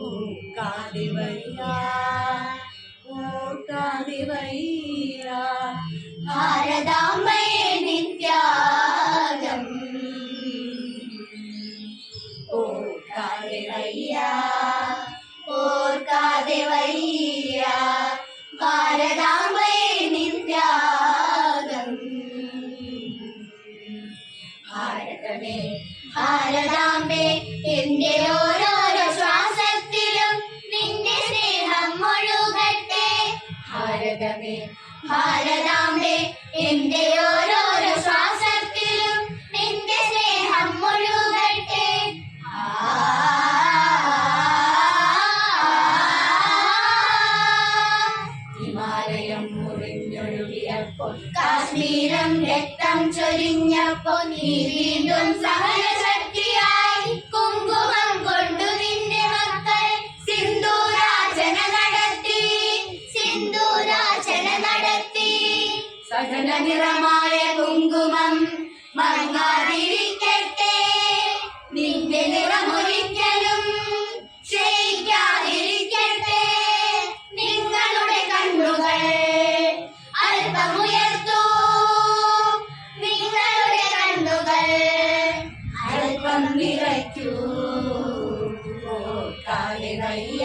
ഓർക്കാതെ വയ്യ, ഓർക്കാതെ വയ്യ ഭാരതാംബയെ നിത്യാഗം. ഓർക്കാതെ വയ്യ, ഓർക്കാതെ വയ്യ ഭാരതാംബയെ നിത്യാഗം. ഭാരതമേ ഭാരതാംബേ, എന്റെ ഓരോരോ ശ്വാസത്തിലും നിന്റെ സ്നേഹം ഒഴുകട്ടെ. ഭാരതമേ ഭാരതാംബേ, എന്റെ ഓരോരോ ശ്വാസത്തിലും നിന്റെ സ്നേഹം ഒഴുകട്ടെ. ഹിമാലയം മുറിഞ്ഞൊഴുകിയപ്പോൾ, കാശ്മീരം രക്തം ചൊരിഞ്ഞപ്പോൾ, നീ വീണ്ടും സഹനശക്തിയായി കുങ്കുമം കൊണ്ടു നിന്റെ മക്കൾ സിന്ദൂരാർച്ചന നടത്തി, സിന്ദൂരാർച്ചന നടത്തി. സഹന നിറമായ കുങ്കുമം മങ്ങാതിരിക്കട്ടെ, നിന്റെ നിറമൊരിക്കലും ക്ഷയിക്കാതിരിക്കട്ടെ. നിങ്ങളുടെ കണ്ണുകൾ അല്പമുയർത്തൂ, നിങ്ങളുടെ കണ്ണുകൾ അല്പം നിറയ്ക്കൂ. ഓർക്കാതെ വയ്യ,